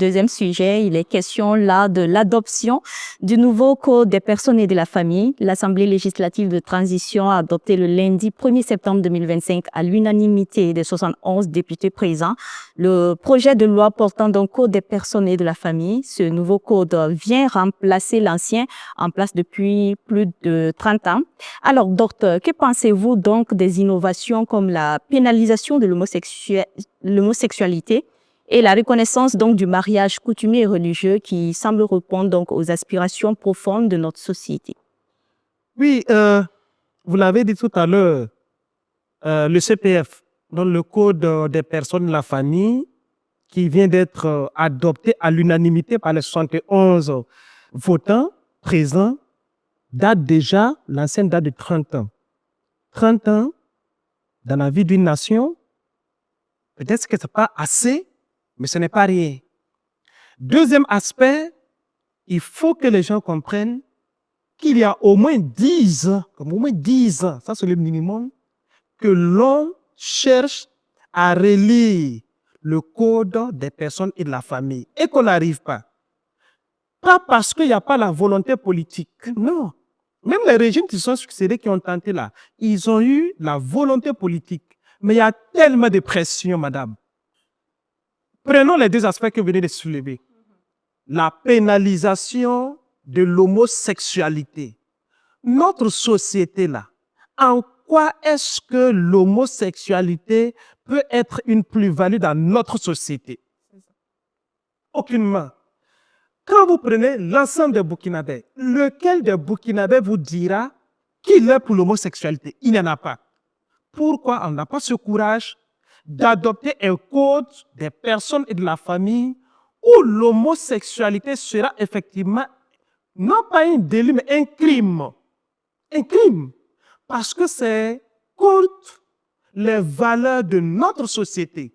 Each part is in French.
Deuxième sujet, il est question là de l'adoption du nouveau Code des personnes et de la famille. L'Assemblée législative de transition a adopté le lundi 1er septembre 2025 à l'unanimité des 71 députés présents le projet de loi portant donc Code des personnes et de la famille. Ce nouveau code vient remplacer l'ancien en place depuis plus de 30 ans. Alors, docteur, que pensez-vous donc des innovations comme la pénalisation de l'homosexualité et la reconnaissance donc du mariage coutumier et religieux qui semble répondre donc aux aspirations profondes de notre société? Oui, vous l'avez dit tout à l'heure, le CPF, dans le Code des personnes de la famille, qui vient d'être adopté à l'unanimité par les 71 votants présents, date déjà, l'ancienne date de 30 ans. 30 ans dans la vie d'une nation, peut-être que ce n'est pas assez, mais ce n'est pas rien. Deuxième aspect, il faut que les gens comprennent qu'il y a au moins 10 ans, ça c'est le minimum, que l'on cherche à relire le code des personnes et de la famille et qu'on n'arrive pas. Pas parce qu'il n'y a pas la volonté politique, non. Même les régimes qui sont succédés, qui ont tenté là, ils ont eu la volonté politique. Mais il y a tellement de pression, madame. Prenons les deux aspects que vous venez de soulever. La pénalisation de l'homosexualité. Notre société là, en quoi est-ce que l'homosexualité peut être une plus-value dans notre société? Aucunement. Quand vous prenez l'ensemble des Burkinabés, lequel des Burkinabés vous dira qu'il est pour l'homosexualité? Il n'y en a pas. Pourquoi on n'a pas ce courage d'adopter un code des personnes et de la famille où l'homosexualité sera effectivement non pas un délit, mais un crime? Un crime. Parce que c'est contre les valeurs de notre société.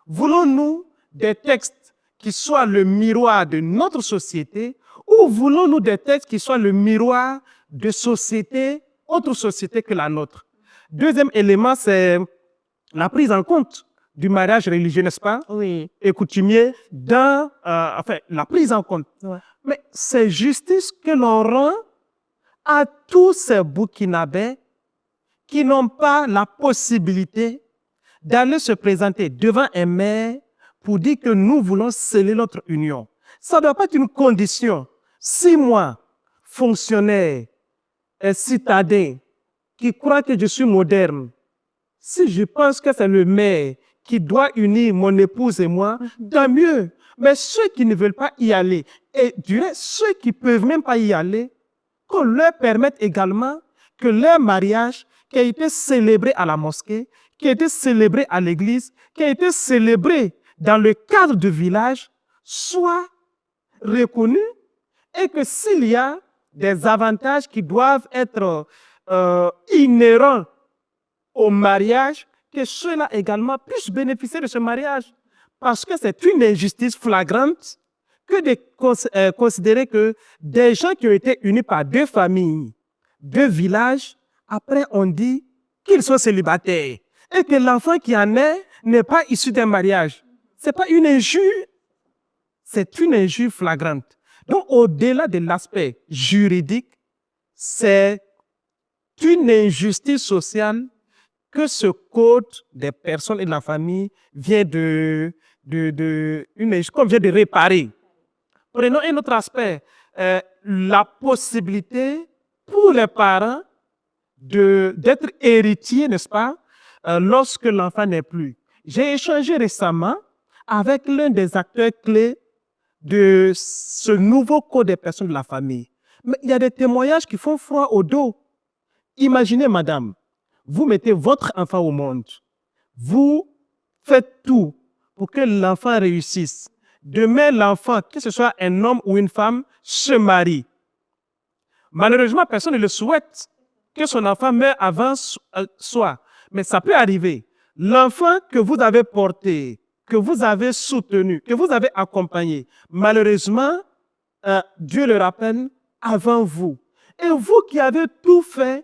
Voulons-nous des textes qui soient le miroir de notre société ou voulons-nous des textes qui soient le miroir de sociétés, autre société que la nôtre? Deuxième élément, c'est la prise en compte du mariage religieux, n'est-ce pas? Oui. Et coutumier dans la prise en compte. Ouais. Mais c'est justice que l'on rend à tous ces Burkinabés qui n'ont pas la possibilité d'aller se présenter devant un maire pour dire que nous voulons sceller notre union. Ça ne doit pas être une condition. Si moi, fonctionnaire et citadin, qui croit que je suis moderne, si je pense que c'est le maire qui doit unir mon épouse et moi, tant mieux. Mais ceux qui ne veulent pas y aller, et du reste, ceux qui ne peuvent même pas y aller, qu'on leur permette également que leur mariage, qui a été célébré à la mosquée, qui a été célébré à l'église, qui a été célébré dans le cadre du village, soit reconnu et que s'il y a des avantages qui doivent être inhérents au mariage, que ceux-là également puissent bénéficier de ce mariage. Parce que c'est une injustice flagrante que de considérer que des gens qui ont été unis par deux familles, deux villages, après on dit qu'ils sont célibataires et que l'enfant qui en est n'est pas issu d'un mariage. Ce n'est pas une injure, c'est une injure flagrante. Donc au-delà de l'aspect juridique, c'est une injustice sociale que ce code des personnes et de la famille vient de réparer. Prenons un autre aspect, la possibilité pour les parents d'être héritiers, n'est-ce pas, lorsque l'enfant n'est plus. J'ai échangé récemment avec l'un des acteurs clés de ce nouveau code des personnes de la famille. Mais il y a des témoignages qui font froid au dos. Imaginez, madame, vous mettez votre enfant au monde. Vous faites tout pour que l'enfant réussisse. Demain, l'enfant, que ce soit un homme ou une femme, se marie. Malheureusement, personne ne le souhaite que son enfant meure avant soi. Mais ça peut arriver. L'enfant que vous avez porté, que vous avez soutenu, que vous avez accompagné, malheureusement, Dieu le rappelle avant vous. Et vous qui avez tout fait,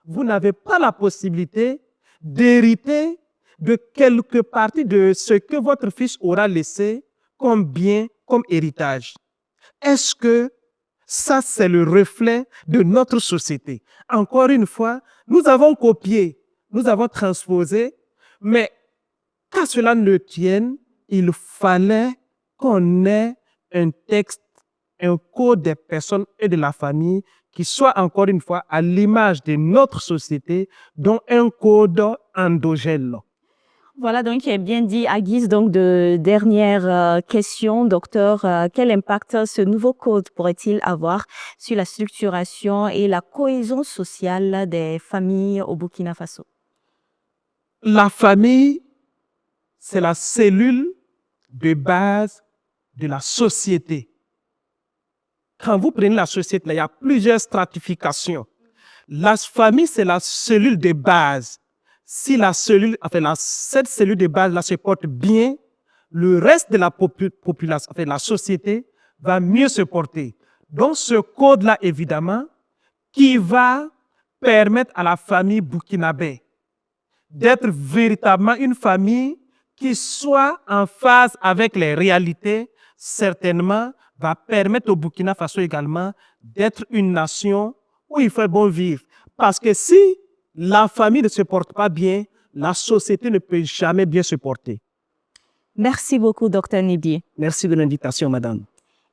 vous n'avez pas la possibilité d'hériter de quelque partie de ce que votre fils aura laissé comme bien, comme héritage. Est-ce que ça, c'est le reflet de notre société? Encore une fois, nous avons copié, nous avons transposé, mais qu'à cela ne tienne, il fallait qu'on ait un texte, un code des personnes et de la famille qui soit encore une fois à l'image de notre société, dont un code endogène. Voilà, donc, il est bien dit. À guise donc de dernière question, docteur, quel impact ce nouveau code pourrait-il avoir sur la structuration et la cohésion sociale des familles au Burkina Faso? La famille, c'est la cellule de base de la société. Quand vous prenez la société, il y a plusieurs stratifications. La famille, c'est la cellule de base. Si la cellule, cette cellule de base-là se porte bien, le reste de la population, la société, va mieux se porter. Donc, ce code-là, évidemment, qui va permettre à la famille burkinabé d'être véritablement une famille qui soit en phase avec les réalités, certainement, va permettre au Burkina Faso également d'être une nation où il fait bon vivre. Parce que si la famille ne se porte pas bien, la société ne peut jamais bien se porter. Merci beaucoup, Dr Nibié. Merci de l'invitation, madame.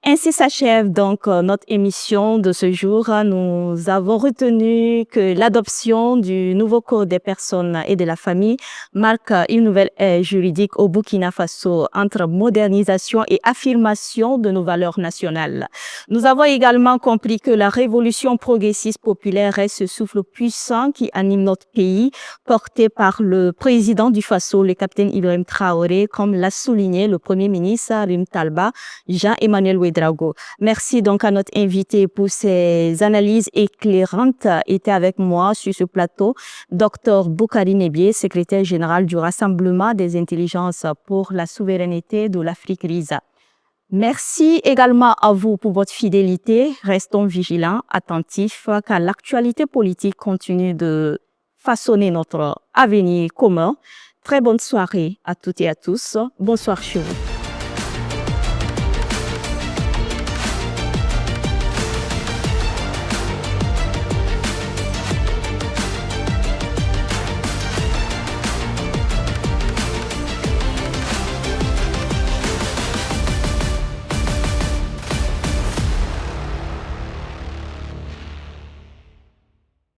Ainsi s'achève donc notre émission de ce jour. Nous avons retenu que l'adoption du nouveau code des personnes et de la famille marque une nouvelle ère juridique au Burkina Faso entre modernisation et affirmation de nos valeurs nationales. Nous avons également compris que la révolution progressiste populaire reste ce souffle puissant qui anime notre pays, porté par le président du Faso, le capitaine Ibrahim Traoré, comme l'a souligné le premier ministre Rim Talba, Jean-Emmanuel Ouedraogo. Merci donc à notre invité pour ses analyses éclairantes. Était avec moi sur ce plateau, Dr Boukari Nebié, secrétaire général du Rassemblement des intelligences pour la souveraineté de l'Afrique RISA. Merci également à vous pour votre fidélité. Restons vigilants, attentifs, car l'actualité politique continue de façonner notre avenir commun. Très bonne soirée à toutes et à tous. Bonsoir chez vous.